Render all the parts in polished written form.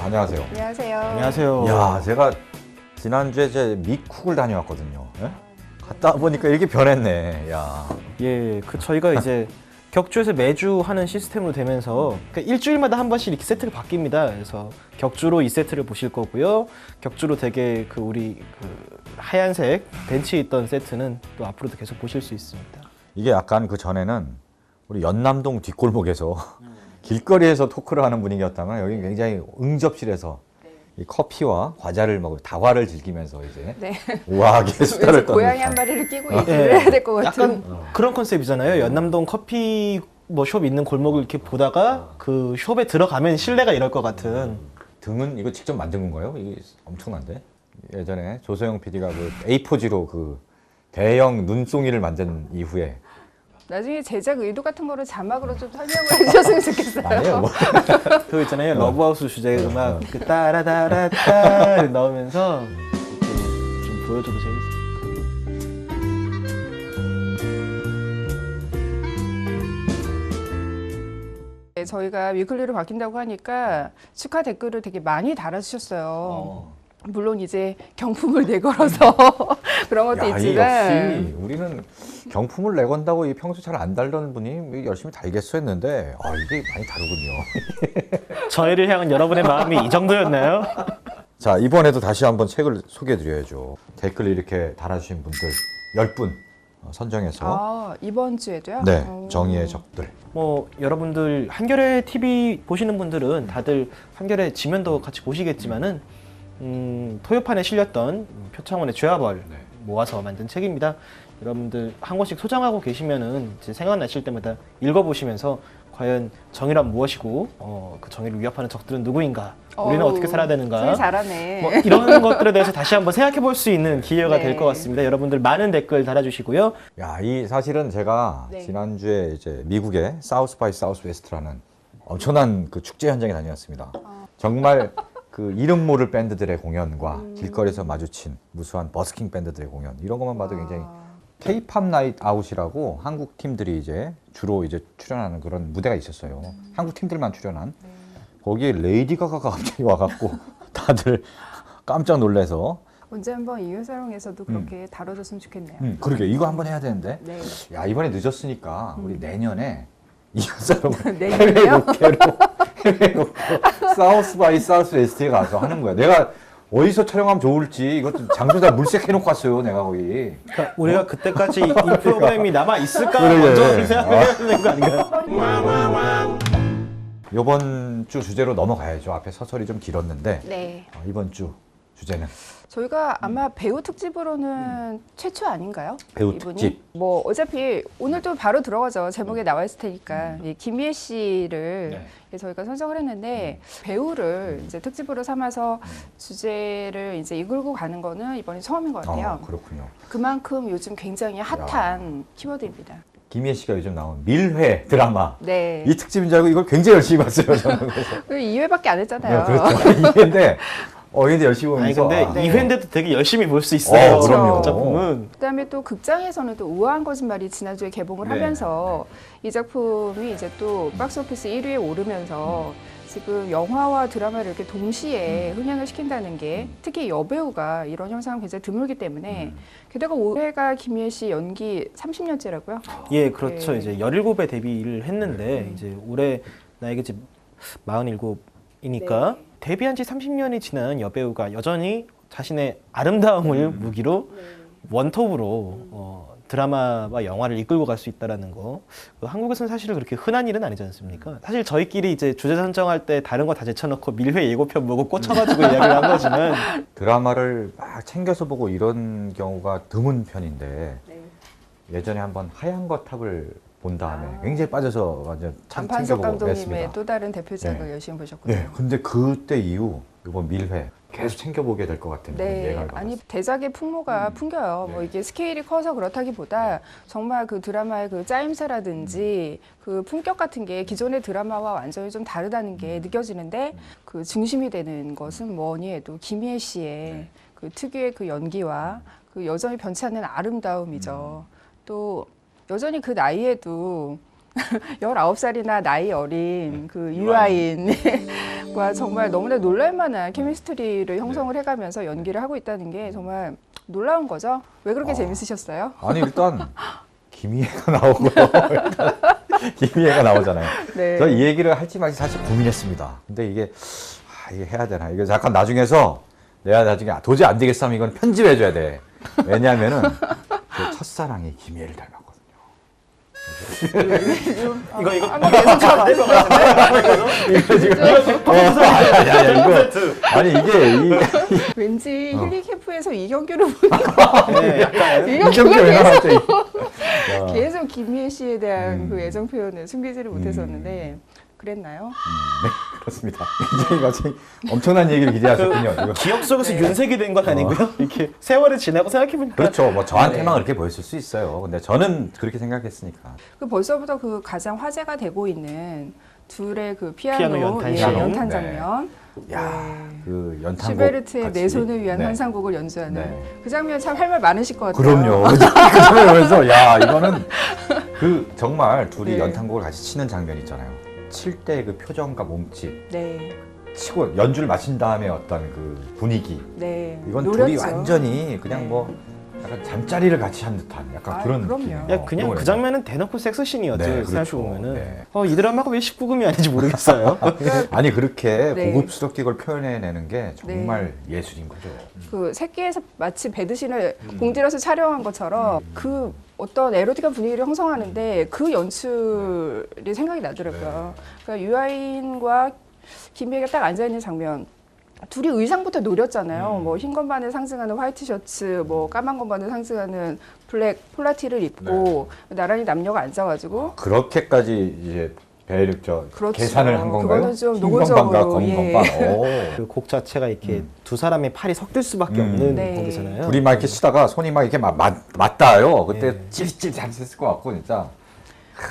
안녕하세요. 안녕하세요. 안녕하세요. 야, 제가 지난주에 제 미쿡을 다녀왔거든요. 예? 갔다 보니까 이렇게 변했네. 야. 예, 저희가 이제 격주에서 매주 하는 시스템으로 되면서 그러니까 일주일마다 한 번씩 이렇게 세트가 바뀝니다. 그래서 격주로 이 세트를 보실 거고요. 격주로 되게 우리 하얀색 벤치에 있던 세트는 또 앞으로도 계속 보실 수 있습니다. 이게 약간 그 전에는 우리 연남동 뒷골목에서 길거리에서 토크를 하는 분위기였다면 여기 굉장히 응접실에서 이 커피와 과자를 먹고 다과를 즐기면서 이제 네. 우아하게 수다를 떠는 고양이 한 마리를 끼고 얘기를 해야 될 것 같은. 약간 그런 컨셉이잖아요. 연남동 커피 숍 있는 골목을 이렇게 보다가 그 숍에 들어가면 실내가 이럴 것 같은. 등은 이거 직접 만든 건가요? 이게 엄청난데? 예전에 조소영 PD가 그 A4지로 그 대형 눈송이를 만든 이후에 나중에 제작 의도 같은 거를 자막으로 좀 설명을 해주셨으면 좋겠어요. 아니에요. 뭐. 그거 있잖아요. 러브하우스 주제 음악 그 따라다라따 나오면서 이렇게 좀 보여줘도 재밌어요. 네, 저희가 위클리로 바뀐다고 하니까 축하 댓글을 되게 많이 달아주셨어요. 물론 이제 경품을 내걸어서 그런 것도 야, 이 있지만 역시 우리는 경품을 내건다고 이 평소 잘 안 달던 분이 열심히 달겠어 했는데 이게 많이 다르군요. 저희를 향한 여러분의 마음이 이 정도였나요? 자, 이번에도 다시 한번 책을 소개해드려야죠. 댓글 이렇게 달아주신 분들 10분 선정해서 이번 주에도요? 네, 정의의 적들. 뭐 여러분들 한겨레 TV 보시는 분들은 다들 한겨레 지면도 같이 보시겠지만은 토요판에 실렸던 표창원의 죄와벌 모아서 만든 책입니다. 여러분들 한 권씩 소장하고 계시면은 이제 생각나실 때마다 읽어보시면서 과연 정의란 무엇이고 그 정의를 위협하는 적들은 누구인가, 우리는 어떻게 살아야 되는가, 되게 잘하네. 뭐 이런 것들에 대해서 다시 한번 생각해 볼 수 있는 기회가 네. 될 것 같습니다. 여러분들 많은 댓글 달아주시고요. 야, 이 사실은 제가 네. 지난주에 이제 미국의 사우스 바이 사우스 웨스트라는 엄청난 그 축제 현장에 다녀왔습니다. 정말 그 이름 모를 밴드들의 공연과 길거리에서 마주친 무수한 버스킹 밴드들의 공연 이런 것만 봐도 굉장히 K-팝 나이트 아웃이라고 한국 팀들이 이제 주로 이제 출연하는 그런 무대가 있었어요. 한국 팀들만 출연한. 거기에 레이디 가가가 갑자기 와갖고 다들 깜짝 놀래서 언제 한번 이회사롱에서도 그렇게 다뤄줬으면 좋겠네요. 그러게 이거 한번 해야 되는데 네. 야, 이번에 늦었으니까 우리 내년에 이사람을 내년에요? 해외 로케로 사우스 바이 사우스 웨스트에 가서 하는 거야. 내가 어디서 촬영하면 좋을지 이것도 장소 다 물색해놓고 왔어요. 내가 거기. 그러니까 우리가 그때까지 이 프로그램이 남아 있을까 그러게. 먼저 생각해야 되는 거 아닌가요? 이번 주 주제로 넘어가야죠. 앞에 서설이 좀 길었는데 네. 이번 주 주제는 저희가 아마 배우 특집으로는 최초 아닌가요? 배우 이분이? 특집. 뭐 어차피 오늘도 바로 들어가죠. 제목에 나와 있을 테니까. 이 김희애 씨를 저희가 선정을 했는데 배우를 이제 특집으로 삼아서 주제를 이제 이끌고 가는 거는 이번이 처음인 것 같아요. 그렇군요. 그만큼 요즘 굉장히 핫한 키워드입니다. 김희애 씨가 요즘 나온 밀회 드라마. 네. 이 특집인 줄 알고 이걸 굉장히 열심히 봤어요. 저는 그래서. 2회밖에 안 했잖아요. 그렇죠. 2회인데 근데 열심히 아니 보면서 근데 네. 2회인데도 되게 열심히 볼 수 있어요. 그럼요. 그 작품은. 그다음에 또 극장에서는 또 우아한 거짓말이 지난주에 개봉을 네. 하면서 이 작품이 이제 또 박스오피스 1위에 오르면서 지금 영화와 드라마를 이렇게 동시에 흥행을 시킨다는 게 특히 여배우가 이런 현상은 굉장히 드물기 때문에 게다가 올해가 김희애 씨 연기 30년째라고요? 예, 그렇죠. 네. 이제 17에 데뷔를 했는데 이제 올해 나이가 이제 47이니까 네. 데뷔한 지 30년이 지난 여배우가 여전히 자신의 아름다움을 무기로 원톱으로 드라마와 영화를 이끌고 갈 수 있다라는 거. 한국에서는 사실은 그렇게 흔한 일은 아니지 않습니까? 사실 저희끼리 이제 주제 선정할 때 다른 거 다 제쳐놓고 밀회 예고편 보고 꽂혀가지고 이야기를 한 거지만 드라마를 막 챙겨서 보고 이런 경우가 드문 편인데 네. 예전에 한번 하얀 거탑을 본 다음에 굉장히 빠져서 완전 안판석 챙겨보고 감독님의 했습니다. 또 다른 대표작을 네. 열심히 보셨군요. 네, 근데 그때 이후 이번 밀회 계속 챙겨보게 될 것 같은 그런 네, 예감을 아니 받았어요. 대작의 풍모가 풍겨요. 뭐 이게 스케일이 커서 그렇다기보다 정말 그 드라마의 그 짜임새라든지 그 품격 같은 게 기존의 드라마와 완전히 좀 다르다는 게 느껴지는데 그 중심이 되는 것은 뭐니 해도 김희애 씨의 그 특유의 그 연기와 그 여전히 변치 않는 아름다움이죠. 또 여전히 그 나이에도 19살이나 나이 어린 그 유아인과 정말 너무나 놀랄만한 케미스트리를 형성을 해가면서 연기를 하고 있다는 게 정말 놀라운 거죠. 왜 그렇게 재밌으셨어요? 아니 일단 김희애가 나오고 일단 김희애가 나오잖아요. 네. 저 이 얘기를 할지 말지 사실 고민했습니다. 근데 이게 이게 해야 되나? 이거 잠깐 나중에서 내가 나중에 도저히 안 되겠어 하면 이건 편집해줘야 돼. 왜냐하면은 그 첫사랑이 김희애를 닮았거든요. 이거 한번 계속 잡아야 이거 지금 아니 이게 왠지 힐리캠프에서 이경규를 보니까 네, 약간 이경규 왜 나왔대? 계속 김희애 씨에 대한 음. 그 애정 표현을 숨기지를 못했었는데 그랬나요? 네 그렇습니다. 굉장히 갑자기 엄청난 얘기를 기대하셨군요. 이거. 기억 속에서 네. 윤색이 된 건 아니고요. 이렇게 세월이 지나고 생각해보니까 그렇죠. 뭐 저한테만 네. 그렇게 보였을 수 있어요. 근데 저는 그렇게 생각했으니까. 그 벌써부터 그 가장 화제가 되고 있는 둘의 그 피아노 피아노 연탄 예, 장면. 연탄 네. 장면. 야, 네. 그 연탄곡 슈베르트의 같이. 내 손을 위한 네. 환상곡을 연주하는 네. 그 장면 참 할 말 많으실 것 같아요. 그럼요. 그러면서 야 이거는 그 정말 둘이 네. 연탄곡을 같이 치는 장면 있잖아요. 칠 때 그 표정과 몸짓, 네, 치고 연주를 마친 다음에 어떤 그 분위기. 네. 이건 노렸죠. 둘이 완전히 그냥 네. 뭐 약간 잠자리를 같이 한 듯한 약간 아, 그런 그럼요. 느낌이에요. 야, 그냥 그 장면은 대놓고 섹스씬이었죠. 네, 생각해 그렇죠. 보면은 네. 이 드라마가 왜 19금이 아닌지 모르겠어요. 아니 그렇게 네. 고급스럽게 그걸 표현해내는 게 정말 예술인 거죠. 그 새끼에서 마치 배드신을 공들여서 촬영한 것처럼 그 어떤 에로틱한 분위기를 형성하는데 그 연출이 생각이 나더라고요. 그러니까 유아인과 김희애가 딱 앉아 있는 장면. 둘이 의상부터 노렸잖아요. 뭐 흰 건반을 상징하는 화이트 셔츠, 뭐 까만 건반을 상징하는 블랙 폴라티를 입고 나란히 남녀가 앉아가지고 그렇게까지 이제 배를 그렇죠. 계산을 한 건가요? 그거는 좀 흰 건반과 노골적으로, 검은 예. 건반. 오. 그 곡 자체가 이렇게 두 사람의 팔이 섞일 수밖에 없는 네. 곡이잖아요. 둘이 막 이렇게 치다가 손이 막 이렇게 맞닿아요. 그때 예. 찔찔 잘했을 것 같고 진짜.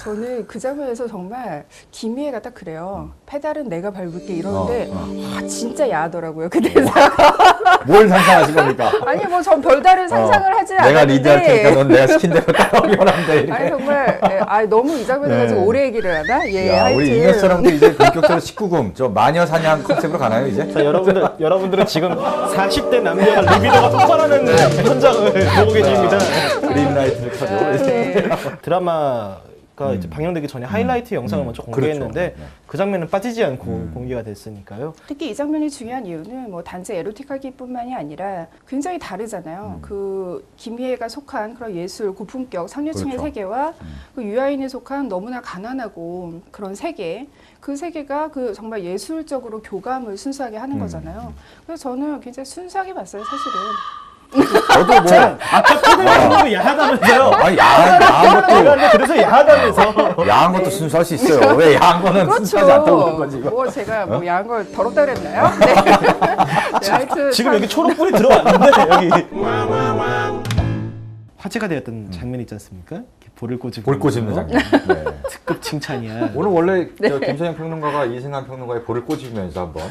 저는 그 장면에서 정말 김희애가 딱 그래요. 페달은 내가 밟을게 이러는데 아, 진짜 야하더라고요. 그 대사가. 뭘 상상하신 겁니까? 아니 뭐 전 별다른 상상을 하지 내가 않았는데 리드할 테니까 넌 내가 시킨 대로 따라오기만 하면 돼. 이렇게. 아니 정말 예, 아, 너무 이 장면을 네. 가지고 오래 얘기를 하나? 예, 야, 하여튼 우리 이녀사랑도 이제 본격적으로 19금, 저 마녀 사냥 컨셉으로 가나요 이제? 자, 여러분들은 지금 40대 남녀가 리비도가 폭발하는 현장을 보고 계십니다. 그린라이트를 켜줘. 네. 드라마가 이제 방영되기 전에 하이라이트 영상을 먼저 공개했는데 그렇죠. 네. 그 장면은 빠지지 않고 공개가 됐으니까요. 특히 이 장면이 중요한 이유는 뭐 단지 에로틱하기뿐만이 아니라 굉장히 다르잖아요. 그 김희애가 속한 그런 예술 고품격 상류층의 그렇죠. 세계와 그 유아인이 속한 너무나 가난하고 그런 세계, 그 세계가 그 정말 예술적으로 교감을 순수하게 하는 거잖아요. 그래서 저는 굉장히 순수하게 봤어요, 사실은. 저도 뭐 아까 초대형도 야하다면서요? 아니 야한 것도 그래서 야하다면서. 야한 것도 순수할 수 있어요. 왜 야한 거는 순수하지 않다고 그런 거지 이거. 뭐 제가 뭐 야한 걸 더럽다 그랬나요? 네. 네, 하여튼 지금 참- 여기 초록불이 들어왔는데 여기 화제가 되었던 장면 있지 않습니까? 이렇게 볼을 꼬집는 볼 꼬집는 장면. 네. 특급 칭찬이야. 오늘 원래 저 김선영 평론가가 이승환 평론가의 볼을 꼬집으면서 한번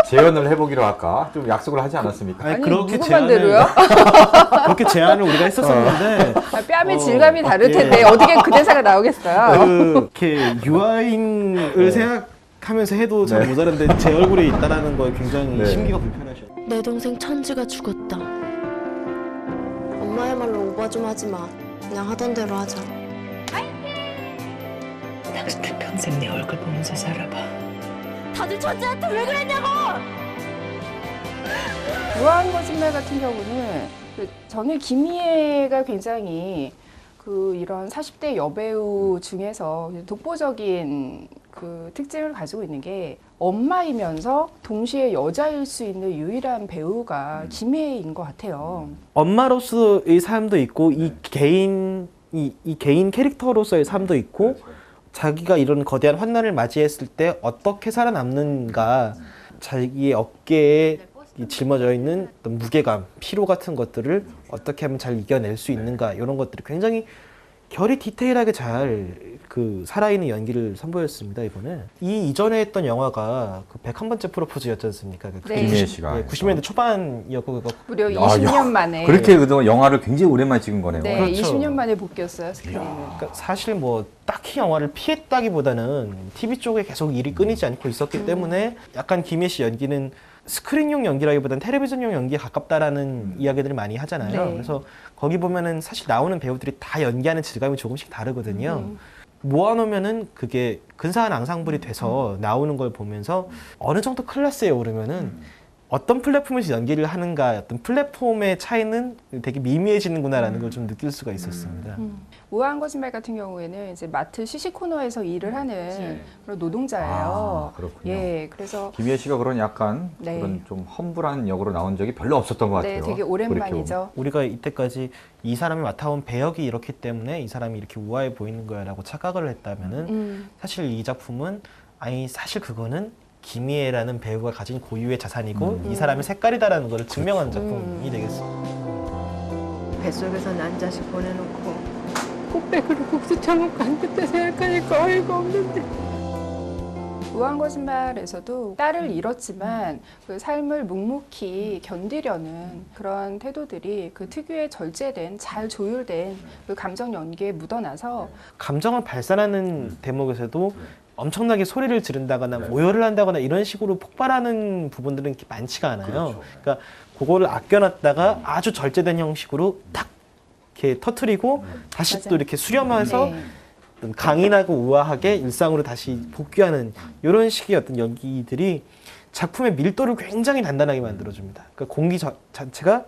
재연을 해보기로 할까 좀 약속을 하지 않았습니까? 아니, 그렇게 누구 제안을 맘대로요? 그렇게 제안을 우리가 했었었는데 아, 뺨의 질감이 다를 예. 텐데 어떻게 그 대사가 나오겠어요? 이렇게 유아인을 네. 생각하면서 해도 잘 네. 모자란데 제 얼굴이 있다라는 거에 굉장히 네. 심기가 불편하셔. 내 동생 천지가 죽었다. 엄마야말로 오바 좀 하지 마. 그냥 하던 대로 하자. 당신은 평생 내 얼굴 보면서 살아봐. 다들 천지한테 왜 그랬냐고! 무한 거짓말 같은 경우는 저는 김희애가 굉장히 그 이런 40대 여배우 중에서 독보적인 그 특징을 가지고 있는 게 엄마이면서 동시에 여자일 수 있는 유일한 배우가 김희애인 것 같아요. 엄마로서의 삶도 있고 이 개인 캐릭터로서의 삶도 있고 자기가 이런 거대한 환난을 맞이했을 때 어떻게 살아남는가, 자기의 어깨에 이 짊어져 있는 어떤 무게감, 피로 같은 것들을 어떻게 하면 잘 이겨낼 수 있는가, 이런 것들이 굉장히 결이 디테일하게 잘 그 살아있는 연기를 선보였습니다 이번에. 이 이전에 했던 영화가 그 101번째 프로포즈였지 않습니까? 그 네. 김희애 씨가 90년대 초반이었고 그거 무려 야, 20년 만에. 그렇게 그동안 영화를 굉장히 오랜만에 찍은 거네요. 네, 그렇죠. 20년 만에 복귀였어요 스크린은. 그러니까 사실 뭐 딱히 영화를 피했다기보다는 TV 쪽에 계속 일이 끊이지 않고 있었기 때문에 약간 김혜 씨 연기는 스크린용 연기라기보다는 텔레비전용 연기에 가깝다라는 이야기들을 많이 하잖아요. 네. 그래서 거기 보면은 사실 나오는 배우들이 다 연기하는 질감이 조금씩 다르거든요. 모아놓으면은 그게 근사한 앙상블이 돼서 나오는 걸 보면서 어느 정도 클래스에 오르면은 어떤 플랫폼에서 연기를 하는가 어떤 플랫폼의 차이는 되게 미미해지는구나라는 걸 좀 느낄 수가 있었습니다. 우아한 거짓말 같은 경우에는 이제 마트 시식 코너에서 일을 하는 그런 노동자예요. 아, 그렇군요. 예, 그래서 김희애 씨가 그런 약간 네. 그런 좀 험불한 역으로 나온 적이 별로 없었던 것 네, 같아요. 되게 오랜만이죠. 우리가 이때까지 이 사람이 맡아온 배역이 이렇기 때문에 이 사람이 이렇게 우아해 보이는 거야라고 착각을 했다면은 사실 이 작품은 아니 사실 그거는 김희애라는 배우가 가진 고유의 자산이고 이 사람의 색깔이다라는 걸 증명한 작품이 되겠습니다. 뱃속에서 난 자식 보내놓고 곱빼기로 국수 처먹고 안 그때 생각하니까 어이가 없는데. 우아한 거짓말에서도 딸을 잃었지만 그 삶을 묵묵히 견디려는 그런 태도들이 그 특유의 절제된 잘 조율된 그 감정 연기에 묻어나서 감정을 발산하는 대목에서도 엄청나게 소리를 지른다거나 모욕을 한다거나 이런 식으로 폭발하는 부분들은 이렇게 많지가 않아요. 그러니까 그거를 아껴놨다가 아주 절제된 형식으로 딱 이렇게 터트리고 다시 맞아요. 또 이렇게 수렴해서 네. 어떤 강인하고 우아하게 일상으로 다시 복귀하는 이런 식의 어떤 연기들이 작품의 밀도를 굉장히 단단하게 만들어줍니다. 그러니까 공기 자체가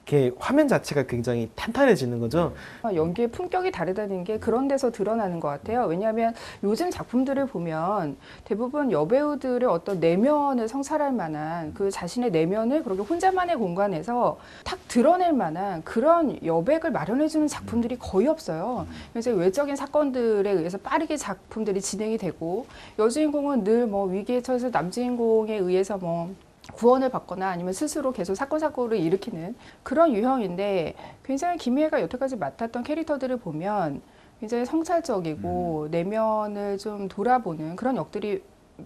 이렇게 화면 자체가 굉장히 탄탄해지는 거죠. 연기의 품격이 다르다는 게 그런 데서 드러나는 것 같아요. 왜냐하면 요즘 작품들을 보면 대부분 여배우들의 어떤 내면을 성찰할 만한 그 자신의 내면을 그렇게 혼자만의 공간에서 탁 드러낼 만한 그런 여백을 마련해주는 작품들이 거의 없어요. 그래서 외적인 사건들에 의해서 빠르게 작품들이 진행이 되고 여주인공은 늘 뭐 위기에 처해서 남주인공에 의해서 뭐 구원을 받거나 아니면 스스로 계속 사건을 일으키는 그런 유형인데 굉장히 김희애가 여태까지 맡았던 캐릭터들을 보면 굉장히 성찰적이고 내면을 좀 돌아보는 그런 역들이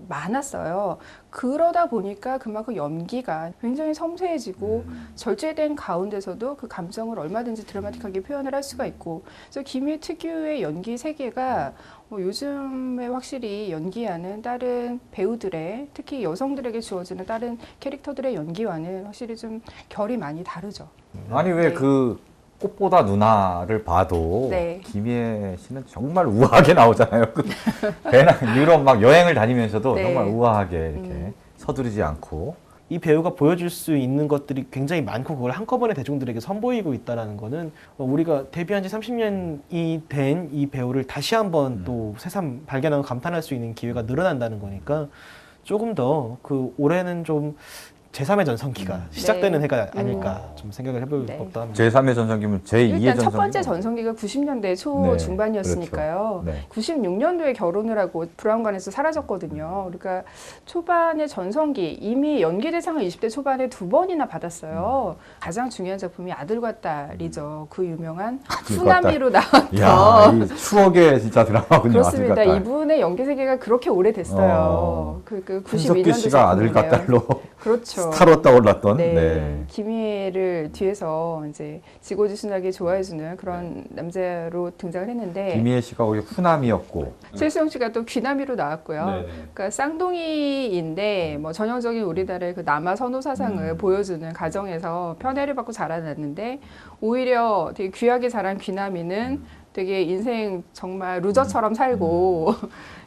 많았어요. 그러다 보니까 그만큼 연기가 굉장히 섬세해지고 절제된 가운데서도 그 감정을 얼마든지 드라마틱하게 표현을 할 수가 있고 그래서 김희애 특유의 연기 세계가 요즘에 확실히 연기하는 다른 배우들의 특히 여성들에게 주어지는 다른 캐릭터들의 연기와는 확실히 좀 결이 많이 다르죠. 아니 왜 네. 그 꽃보다 누나를 봐도 네. 김희애 씨는 정말 우아하게 나오잖아요. 그 배낭 유럽 막 여행을 다니면서도 네. 정말 우아하게 이렇게 서두르지 않고 이 배우가 보여줄 수 있는 것들이 굉장히 많고 그걸 한꺼번에 대중들에게 선보이고 있다는 거는 우리가 데뷔한 지 30년이 된 이 배우를 다시 한번 또 새삼 발견하고 감탄할 수 있는 기회가 늘어난다는 거니까 조금 더 그 올해는 좀 제3의 전성기가 시작되는 네. 해가 아닐까 좀 생각을 해볼 네. 법도 합니다. 제3의 전성기면 제2의 일단 전성기. 첫 번째 전성기가 90년대 초 네, 중반이었으니까요. 그렇죠. 네. 96년도에 결혼을 하고 브라운관에서 사라졌거든요. 그러니까 초반의 전성기 이미 연기 대상을 20대 초반에 2번이나 받았어요. 가장 중요한 작품이 아들과 딸이죠. 그 유명한 아들과 후나미로 나왔던. 이야, 이 추억의 진짜 드라마군요. 그렇습니다. 아들과 딸. 이분의 연기 세계가 그렇게 오래됐어요. 그 한석규 92년도 씨가 아들과 딸로 그렇죠. 스타로 떠올랐던. 네. 네. 김희애를 뒤에서 이제 지고지순하게 좋아해주는 그런 남자로 등장을 했는데 김희애 씨가 거기 후남이었고. 최수영 씨가 또 귀남이로 나왔고요. 네. 그러니까 쌍둥이인데 뭐 전형적인 우리나라의 그 남아 선호 사상을 보여주는 가정에서 편애를 받고 자라났는데 오히려 되게 귀하게 자란 귀남이는 되게 인생 정말 루저처럼 살고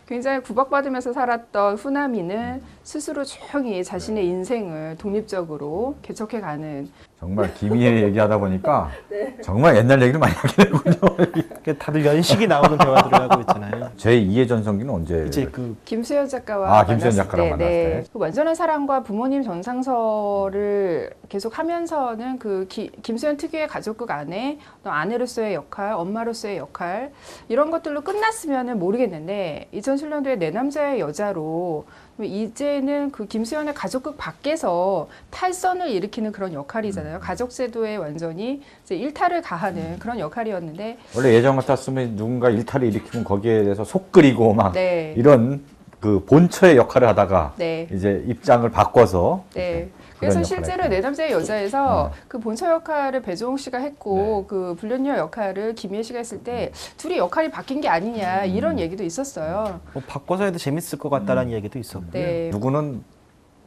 굉장히 구박받으면서 살았던 후남이는 스스로 조용히 자신의 인생을 독립적으로 개척해가는 정말 김희애 얘기하다 보니까 네. 정말 옛날 얘기를 많이 하게 되군요. 그러니까 다들 연식이 나오는 대화들을 하고 있잖아요. 제2의 전성기는 언제? 이제 그 김수현 작가와 아, 김수현 만났을 작가랑 만났을 때. 그 완전한 사랑과 부모님 전상서를 계속 하면서는 그 김수현 특유의 가족극 안에 또 아내로서의 역할, 엄마로서의 역할 이런 것들로 끝났으면 모르겠는데 2007년도에 내 남자의 여자로 이제는 그 김수현의 가족극 밖에서 탈선을 일으키는 그런 역할이잖아요. 가족제도에 완전히 이제 일탈을 가하는 그런 역할이었는데 원래 예전 같았으면 누군가 일탈을 일으키면 거기에 대해서 속 끓이고 막 네. 이런 그 본처의 역할을 하다가 네. 이제 입장을 바꿔서 네. 그런 그래서 역할을 실제로 했군요. 내 남자의 여자에서 그 본처 역할을 배종욱 씨가 했고 네. 그 불륜녀 역할을 김희애 씨가 했을 때 둘이 역할이 바뀐 게 아니냐 이런 얘기도 있었어요. 뭐 바꿔서 해도 재밌을 것 같다라는 얘기도 있었고. 네. 누구는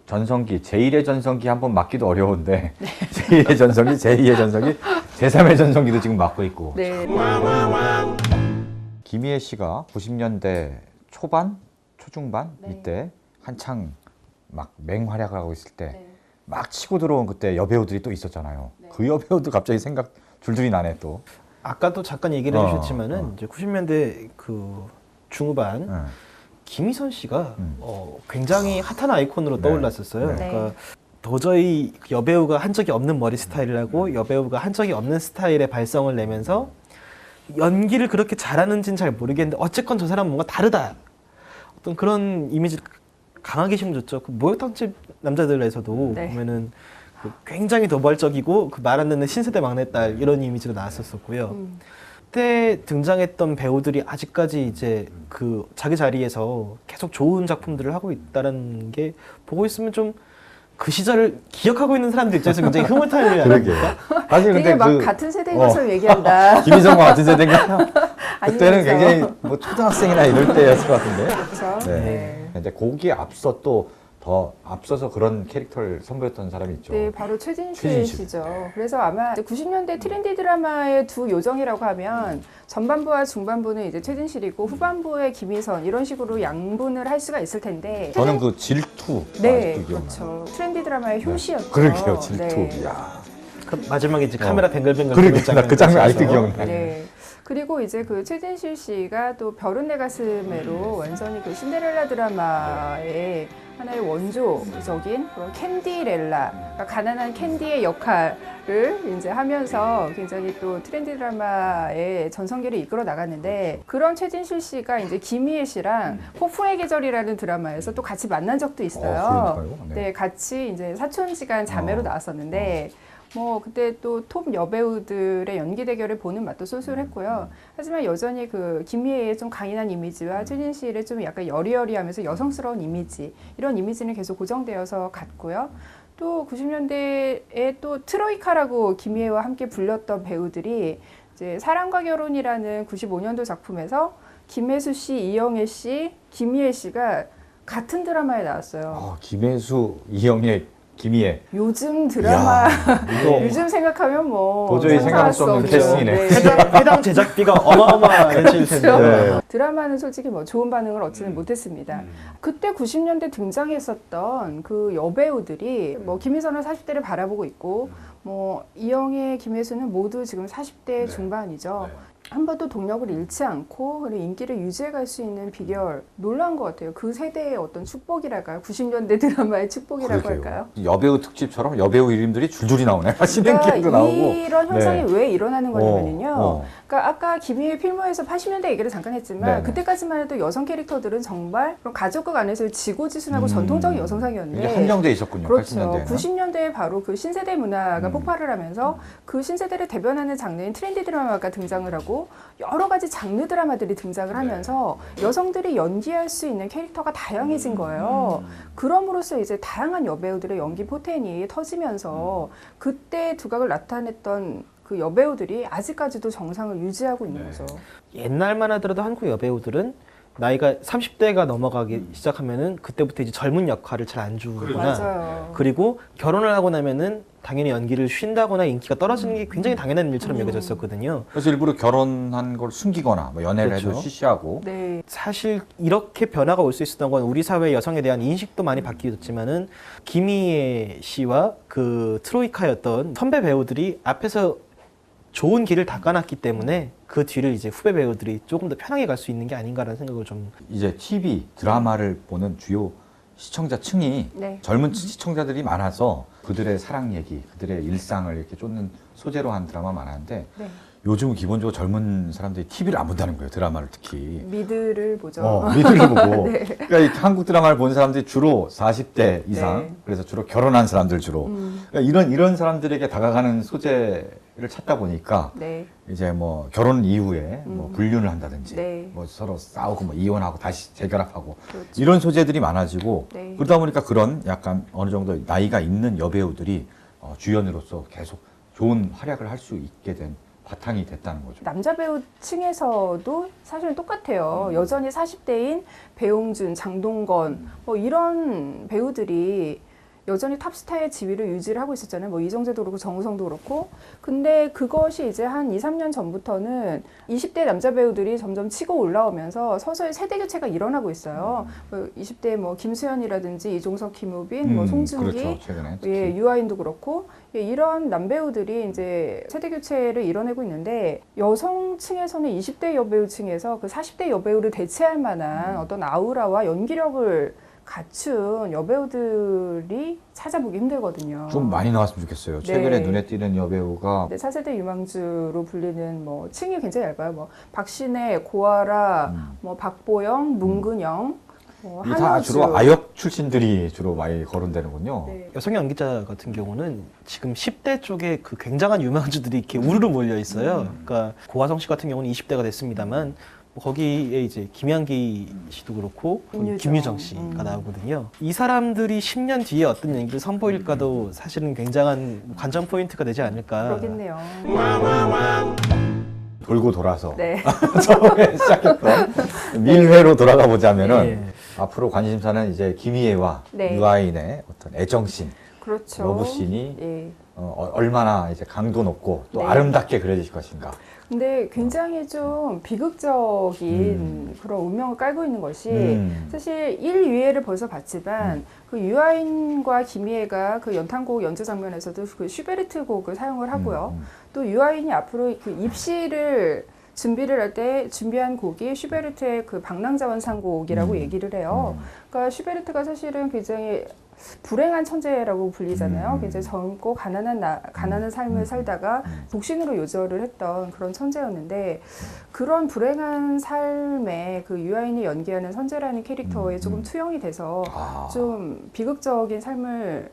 전성기, 제1의 전성기 한번 맡기도 어려운데 제1의 전성기, 제2의 전성기, 제3의 전성기도 지금 맡고 있고. 네. 김희애 씨가 90년대 초반, 초중반 네. 이때 한창 막 맹활약을 하고 있을 때 네. 막 치고 들어온 그때 여배우들이 또 있었잖아요. 네. 그 여배우들 갑자기 생각 줄줄이 나네 또. 아까도 잠깐 얘기를 해주셨지만은 어. 이제 90년대 그 중후반 응. 김희선 씨가 굉장히 핫한 아이콘으로 네. 떠올랐었어요. 네. 그러니까 도저히 여배우가 한 적이 없는 머리 스타일이라고 여배우가 한 적이 없는 스타일의 발성을 내면서 연기를 그렇게 잘하는지는 잘 모르겠는데 어쨌건 저 사람은 뭔가 다르다. 어떤 그런 이미지를 강하게 심어줬죠. 그 목욕탕집 남자들에서도 네. 보면은 그 굉장히 도발적이고 그 말 안 듣는 신세대 막내딸 이런 이미지가 나왔었고요. 그때 등장했던 배우들이 아직까지 이제 그 자기 자리에서 계속 좋은 작품들을 하고 있다는 게 보고 있으면 좀 그 시절을 기억하고 있는 사람들 입장에서 굉장히 흐뭇한 일 그러게. 아닙니까? 사실 되게 근데 막 그 같은 세대인 것처럼 얘기한다. 김희성과 같은 세대인가요? 그때는 아니면서. 굉장히 뭐 초등학생이나 이럴 때였을 것 같은데. 그렇죠. 네. 네. 근데 거기에 앞서 또 더 앞서서 그런 캐릭터를 선보였던 사람이 있죠. 네, 바로 최진실 최진실. 씨죠. 그래서 아마 90년대 트렌디 드라마의 두 요정이라고 하면 전반부와 중반부는 이제 최진실이고 후반부의 김희선 이런 식으로 양분을 할 수가 있을 텐데. 저는 그 질투 네, 아직도 기억나요. 그렇죠. 트렌디 드라마의 효시였죠. 그러게요, 질투. 네. 이야. 그 마지막에 이제 카메라 뱅글뱅글 그러게, 도는 나그 장면 아직도 있어서 기억나. 네. 그리고 이제 그 최진실 씨가 또 별은 내 가슴에로 완전히 그 신데렐라 드라마의 하나의 원조적인 그런 캔디렐라, 그러니까 가난한 캔디의 역할을 이제 하면서 굉장히 또 트렌디 드라마의 전성기를 이끌어 나갔는데 그런 최진실 씨가 이제 김희애 씨랑 폭풍의 계절이라는 드라마에서 또 같이 만난 적도 있어요. 그러니까요. 네, 같이 이제 사촌지간 자매로 나왔었는데 뭐 그때 또 톱 여배우들의 연기 대결을 보는 맛도 쏠쏠했고요. 하지만 여전히 그 김희애의 좀 강인한 이미지와 최진실의 좀 약간 여리여리하면서 여성스러운 이미지 이런 이미지는 계속 고정되어서 갔고요. 또 90년대에 또 트로이카라고 김희애와 함께 불렸던 배우들이 이제 사랑과 결혼이라는 95년도 작품에서 김혜수 씨, 이영애 씨, 김희애 씨가 같은 드라마에 나왔어요. 김혜수, 이영애, 김희애. 요즘 드라마 이거 요즘 생각하면 뭐 도저히 생각할 수 없는 캐스팅이네. 해당 제작비가 어마어마했을 텐데. 네. 드라마는 솔직히 뭐 좋은 반응을 얻지는 못했습니다. 그때 90년대 등장했었던 그 여배우들이 뭐 김희선은 40대를 바라보고 있고 뭐 이영애, 김혜수는 모두 지금 40대 중반이죠. 한 번도 동력을 잃지 않고 그리고 인기를 유지해갈 수 있는 비결 놀라운 것 같아요. 그 세대의 어떤 축복이랄까요? 90년대 드라마의 축복이라고 그러게요. 할까요? 여배우 특집처럼 여배우 이름들이 줄줄이 나오네. 신인기도 나오고. 이런 현상이 네. 왜 일어나는 거냐면요. 어. 그러니까 아까 김희애 필모에서 80년대 얘기를 잠깐 했지만 네네. 그때까지만 해도 여성 캐릭터들은 정말 그런 가족극 안에서 지고지순하고 전통적인 여성상이었는데 이게 한정돼 있었군요. 그렇죠. 80년대에는. 90년대에 바로 그 신세대 문화가 폭발을 하면서 그 신세대를 대변하는 장르인 트렌디 드라마가 등장을 하고 여러 가지 장르 드라마들이 등장을 하면서 여성들이 연기할 수 있는 캐릭터가 다양해진 거예요. 그럼으로써 이제 다양한 여배우들의 연기 포텐이 터지면서 그때 두각을 나타냈던 그 여배우들이 아직까지도 정상을 유지하고 있는 거죠. 옛날만 하더라도 한국 여배우들은 나이가 30대가 넘어가기 시작하면은 그때부터 이제 젊은 역할을 잘 안 주구나. 맞아요. 그리고 결혼을 하고 나면은 당연히 연기를 쉰다거나 인기가 떨어지는 게 굉장히 당연한 일처럼 여겨졌었거든요. 그래서 일부러 결혼한 걸 숨기거나 뭐 연애를 그렇죠. 해도 쉬쉬하고. 네. 사실 이렇게 변화가 올 수 있었던 건 우리 사회 여성에 대한 인식도 많이 바뀌었지만은 김희애 씨와 그 트로이카였던 선배 배우들이 앞에서 좋은 길을 닦아놨기 때문에 그 뒤를 이제 후배 배우들이 조금 더 편하게 갈 수 있는 게 아닌가라는 생각을 좀. 이제 TV 드라마를 보는 주요 시청자층이 네. 젊은 시청자들이 많아서 그들의 사랑 얘기, 그들의 일상을 이렇게 쫓는 소재로 한 드라마 많았는데 네. 요즘은 기본적으로 젊은 사람들이 TV를 안 본다는 거예요. 드라마를 특히. 미드를 보죠. 미드를 보고. 네. 그러니까 이 한국 드라마를 보는 사람들이 주로 40대 이상, 네. 그래서 주로 결혼한 사람들 주로. 그러니까 이런 사람들에게 다가가는 소재를 찾다 보니까 네. 이제 뭐 결혼 이후에 뭐 불륜을 한다든지, 네. 뭐 서로 싸우고 뭐 이혼하고 다시 재결합하고 그렇죠. 이런 소재들이 많아지고 네. 그러다 보니까 그런 약간 어느 정도 나이가 있는 여배우들이 주연으로서 계속 좋은 활약을 할 수 있게 된 바탕이 됐다는 거죠. 남자 배우 층에서도 사실은 똑같아요. 여전히 40대인 배용준, 장동건 뭐 이런 배우들이 여전히 탑스타의 지위를 유지를 하고 있었잖아요. 뭐 이정재도 그렇고 정우성도 그렇고. 근데 그것이 이제 한 2, 3년 전부터는 20대 남자 배우들이 점점 치고 올라오면서 서서히 세대 교체가 일어나고 있어요. 20대 뭐 김수현이라든지 이종석, 김우빈, 뭐 송중기, 그렇죠. 최근에 특히. 예, 유아인도 그렇고 이런 남배우들이 이제 세대 교체를 이뤄내고 있는데 여성층에서는 20대 여배우층에서 그 40대 여배우를 대체할 만한 어떤 아우라와 연기력을 갖춘 여배우들이 찾아보기 힘들거든요. 좀 많이 나왔으면 좋겠어요. 최근에 네. 눈에 띄는 여배우가 네, 차세대 유망주로 불리는 뭐 층이 굉장히 얇아요. 뭐 박신혜, 고아라, 뭐 박보영, 문근영, 뭐 이게 다 한호주. 주로 아역 출신들이 주로 많이 거론되는군요. 네. 여성 연기자 같은 경우는 지금 10대 쪽에 그 굉장한 유망주들이 이렇게 우르르 몰려 있어요. 그러니까 고화성 씨 같은 경우는 20대가 됐습니다만 뭐 거기에 이제 김양기 씨도 그렇고 김유정 씨가 나오거든요. 이 사람들이 10년 뒤에 어떤 연기를 선보일까도 사실은 굉장한 관전 포인트가 되지 않을까. 그러겠네요. 돌고 돌아서 네. 처음에 시작했던 밀회로 돌아가 보자면은 예. 앞으로 관심사는 이제 김희애와 네. 유아인의 어떤 애정씬, 그렇죠. 러브씬이 예. 얼마나 이제 강도 높고 또 네. 아름답게 그려질 것인가. 근데 굉장히 좀 비극적인 그런 운명을 깔고 있는 것이 사실 1위회를 벌써 봤지만 그 유아인과 김희애가 그 연탄곡 연주 장면에서도 그 슈베르트 곡을 사용을 하고요. 또 유아인이 앞으로 그 입시를 준비를 할 때 준비한 곡이 슈베르트의 그 방랑자원상곡이라고 얘기를 해요. 그러니까 슈베르트가 사실은 굉장히 불행한 천재라고 불리잖아요. 굉장히 젊고 가난한 삶을 살다가 독신으로 요절을 했던 그런 천재였는데 그런 불행한 삶에 그 유아인이 연기하는 선재라는 캐릭터에 조금 투영이 돼서 좀 비극적인 삶을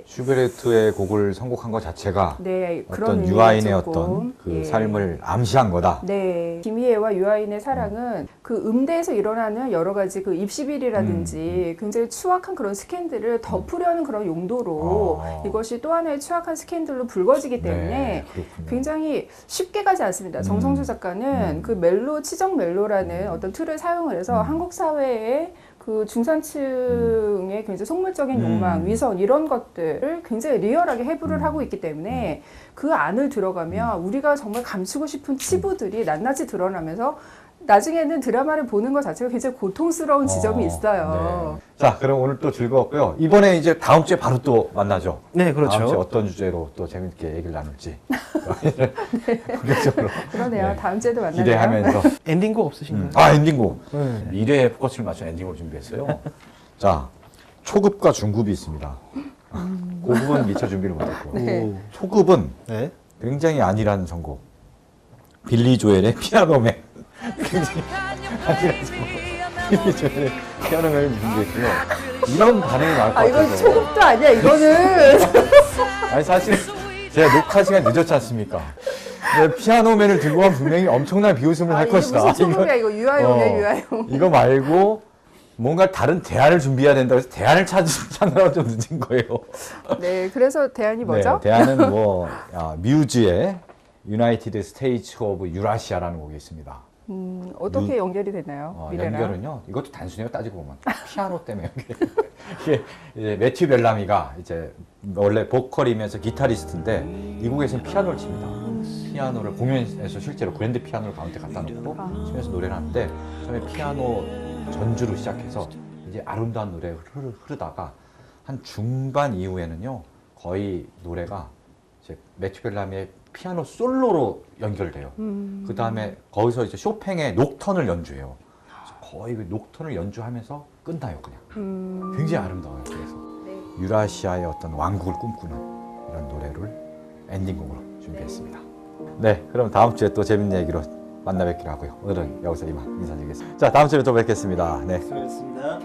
슈베르트의 곡을 선곡한 것 자체가 네, 그런 어떤 의미가 유아인의 조금, 어떤 그 예. 삶을 암시한 거다. 네, 김희애와 유아인의 사랑은 그 음대에서 일어나는 여러 가지 그 입시비리라든지 굉장히 추악한 그런 스캔들을 덮으려는 그런 용도로 이것이 또 하나의 추악한 스캔들로 불거지기 때문에 네, 그렇군요. 굉장히 쉽게 가지 않습니다. 정성주 작가는 그 멜로, 치정 멜로라는 어떤 틀을 사용을 해서 한국 사회의 그 중산층의 굉장히 속물적인 욕망, 위선 이런 것들을 굉장히 리얼하게 해부를 하고 있기 때문에 그 안을 들어가면 우리가 정말 감추고 싶은 치부들이 낱낱이 드러나면서 나중에는 드라마를 보는 것 자체가 굉장히 고통스러운 지점이 있어요. 네. 자, 그럼 오늘 또 즐거웠고요. 이번에 이제 다음 주에 바로 또 만나죠. 네, 그렇죠. 다음 주에 어떤 주제로 또 재밌게 얘기를 나눌지. 본격적으로 그러네요. 네. 다음 주에도 만나요. 기대하면서. 엔딩곡 없으신가요? 엔딩곡. 네. 미래에 포커스를 맞춘 엔딩곡을 준비했어요. 자, 초급과 중급이 있습니다. 고급은 미처 준비를 못했고. 네. 초급은 네. 굉장히 안일한 선곡. 빌리 조엘의 피아노맨. 굉장히 안일한 선곡. 빌리 조엘의 피아노맨을 준비했고요. 이런 반응이 나올 것 아, 이건 같아서. 초급도 아니야, 이거는. 아니 사실 제가 녹화 시간 늦었지 않습니까? 근데 피아노맨을 들고 가면 분명히 엄청난 비웃음을 할 이게 것이다. 무슨 초급이야, 이거 유아용이야, 유아용. 이거 말고 뭔가 다른 대안을 준비해야 된다고 해서 대안을 찾느라 좀 늦은 거예요. 네, 그래서 대안이 뭐죠? 네, 대안은 뮤즈의 유나이티드 스테이츠 오브 유라시아라는 곡이 있습니다. 어떻게 연결이 되나요? 미래랑? 연결은요. 이것도 단순해요. 따지고 보면 피아노 때문에 연결. 이게 이제 매튜 벨라미가 이제 원래 보컬이면서 기타리스트인데 이 곡에서는 피아노를 칩니다. 피아노를 공연에서 실제로 그랜드 피아노를 가운데 갖다 놓고 치면서 노래를 하는데 처음에 피아노 전주로 시작해서 이제 아름다운 노래가 흐르다가 한 중반 이후에는요 거의 노래가 이제 매튜 벨라미의 피아노 솔로로 연결돼요. 그 다음에 거기서 이제 쇼팽의 녹턴을 연주해요. 그래서 거의 그 녹턴을 연주하면서 끝나요, 그냥. 굉장히 아름다워요. 그래서 유라시아의 어떤 왕국을 꿈꾸는 이런 노래를 엔딩곡으로 준비했습니다. 네, 그럼 다음 주에 또 재밌는 얘기로 만나 뵙기로 하고요. 오늘은 여기서 이만 인사드리겠습니다. 자, 다음 주에 또 뵙겠습니다. 네. 수고하셨습니다.